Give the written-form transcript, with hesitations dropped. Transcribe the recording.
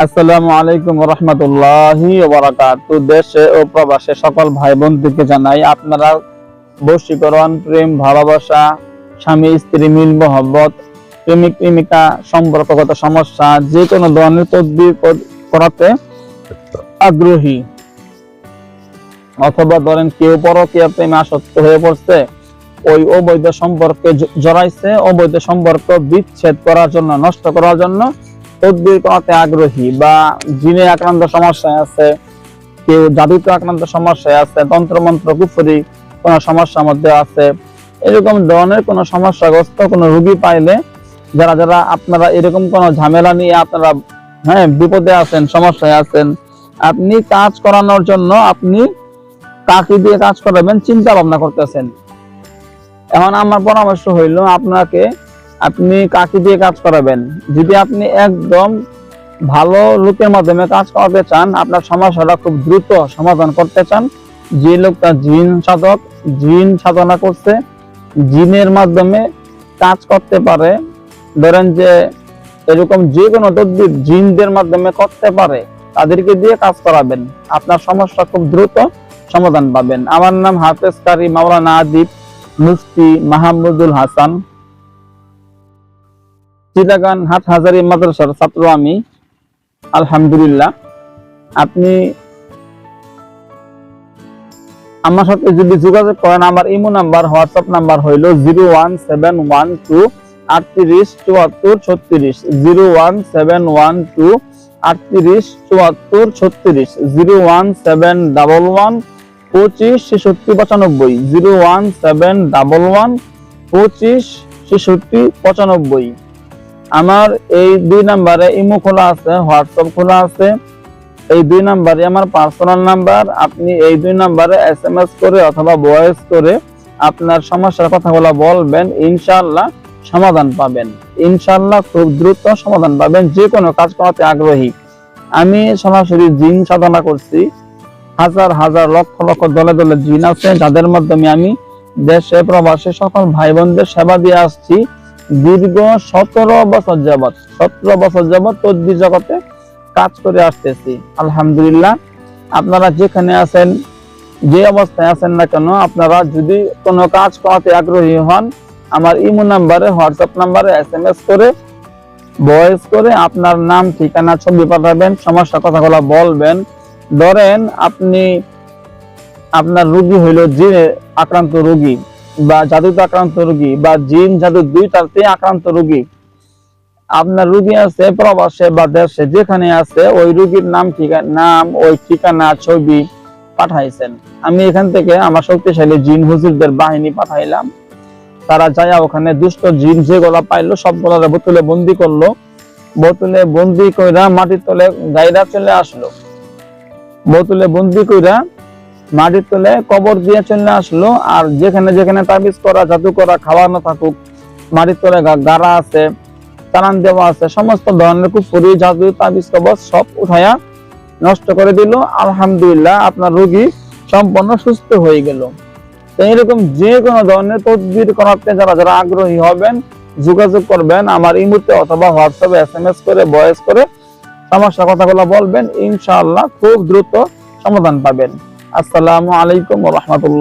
আসসালামু আলাইকুম ওয়া রাহমাতুল্লাহি ওয়া বারাকাতুহু। দেশে ও প্রবাসে সকল ভাই বোনদেরকে জানাই আপনারা বশীকরণ, প্রেম, ভালোবাসা, স্বামী স্ত্রী মিল মহব্বত, প্রেমিক প্রেমিকা সম্পর্কগত সমস্যা, যে কোনো ধরনের তদবির করাতে আগ্রহী, অথবা ধরেন কেউ পরকীয়া প্রেমে আসক্ত হয়ে পড়ছে, ওই অবৈধ সম্পর্কে জড়াইছে, অবৈধ সম্পর্ক বিচ্ছেদ করার জন্য, নষ্ট করার জন্য তদবির করাতে আগ্রহী, বা জিনে আক্রান্ত সমস্যায় আছে, কেউ জাদুতে আক্রান্ত সমস্যায় আছে, তন্ত্রমন্ত্র কুফরি কোন সমস্যার মধ্যে আছে, এরকম ধরনের কোন সমস্যাগ্রস্ত কোন রোগী পাইলে, যারা যারা আপনারা এরকম কোন ঝামেলা নিয়ে আপনারা বিপদে আছেন, সমস্যায় আছেন, আপনি কাজ করানোর জন্য আপনি কাকে দিয়ে কাজ করাবেন চিন্তা ভাবনা করতেছেন। এখন আমার পরামর্শ হইল আপনি কাকে দিয়ে কাজ করাবেন। যদি আপনি একদম ভালো লোকের মাধ্যমে কাজ করাতে চান, আপনার সমস্যাটা খুব দ্রুত সমাধান করতে চান, যে লোকটা জিন সাধক, জিন সাধনা করছে, জিনের মাধ্যমে কাজ করতে পারে, ধরেন যে এরকম যে কোনো তদবির জিনদের মাধ্যমে করতে পারে, তাদেরকে দিয়ে কাজ করাবেন, আপনার সমস্যা খুব দ্রুত সমাধান পাবেন। আমার নাম হাফেজ কারি মাওলানা আদিব মুফতি মাহমুদুল হাসান, চিটাগাং হাটহাজারী মাদ্রাসার ছাত্র আমি, আলহামদুলিল্লাহ। আপনি আমার সাথে যদি যোগাযোগ করেন, আমার ইমো নাম্বার, হোয়াটসঅ্যাপ নাম্বার হইল 01712 38 74 36, 01712 38 74 36, 01711 25 66 95, 01711 25 66 95। আমার এই দুই নাম্বারে ইমো খোলা আছে, হোয়াটসঅ্যাপ খোলা আছে। এই দুই নাম্বারে আমার পার্সোনাল নাম্বার। আপনি এই দুই নাম্বারে SMS করে অথবা ভয়েস করে আপনার সমস্যার কথাগুলো বলবেন, ইনশাআল্লাহ সমাধান পাবেন। ইনশাআল্লাহ খুব দ্রুত সমাধান পাবেন। যে কোনো কাজ করাতে আগ্রহী। আমি সরাসরি জিন সাধনা করছি, হাজার হাজার লক্ষ লক্ষ দলে দলে জিন আছে, যাদের মাধ্যমে আমি দেশে প্রবাসে সকল ভাই বোনদের সেবা দিয়ে আসছি দীর্ঘ 17 বছর যাবত তদবির জগতে কাজ করে আসতেছি, আলহামদুলিল্লাহ। আপনারা যেখানে আছেন, যে অবস্থায় আছেন না কেন, আপনারা যদি কোনো কাজ করাতে আগ্রহী হন, আমার ইমো নাম্বারে, হোয়াটসঅ্যাপ নাম্বারে SMS করে ভয়েস করে আপনার নাম, ঠিকানা, ছবি পাঠাবেন, সমস্যা কথাগুলো বলবেন। ধরেন আপনার রোগী হইল জিনে আক্রান্ত রোগী, বা জাদুতে আক্রান্ত রোগী, বা জিন জাদু দুইটাতে আক্রান্ত রোগী। আপনার রোগী আছে প্রবাসে বা দেশে, যেখানে আছে ওই রোগীর নাম, ওই ঠিকানা, ছবি পাঠাইছেন। আমি এখান থেকে আমার শক্তিশালী জিন হুজুরদের বাহিনী পাঠাইলাম। তারা যায় ওখানে দুষ্ট জিন যেগুলা পাইলো সবগুলা বোতলে বন্দি করলো, বোতলে বন্দি কইরা মাটির তলে গাইরা চলে আসলো, বোতলে বন্দি কইরা মাটির তলে কবর দিয়ে চলে আসলো। আর যেখানে যেখানে তাবিজ করা, জাদু করা, খাওয়ানো থাকুক, মাটির তলে গাড়া আছে, চালান দেওয়া আছে, সমস্ত ধরনের কুফরি, জাদু, তাবিজ, কবজ সব উঠায়া নষ্ট করে দিল। আলহামদুলিল্লাহ, আপনার রোগী সম্পূর্ণ সুস্থ হয়ে গেল। এরকম যে কোনো ধরনের তদবির করাতে যারা যারা আগ্রহী হবেন, যোগাযোগ করবেন আমার ইমোতে অথবা হোয়াটসঅ্যাপে SMS করে ভয়েস করে সমস্যার কথাগুলো বলবেন, ইনশাআল্লাহ খুব দ্রুত সমাধান পাবেন। আসসালামু আলাইকুম ওয়া রাহমাতুল্লাহ।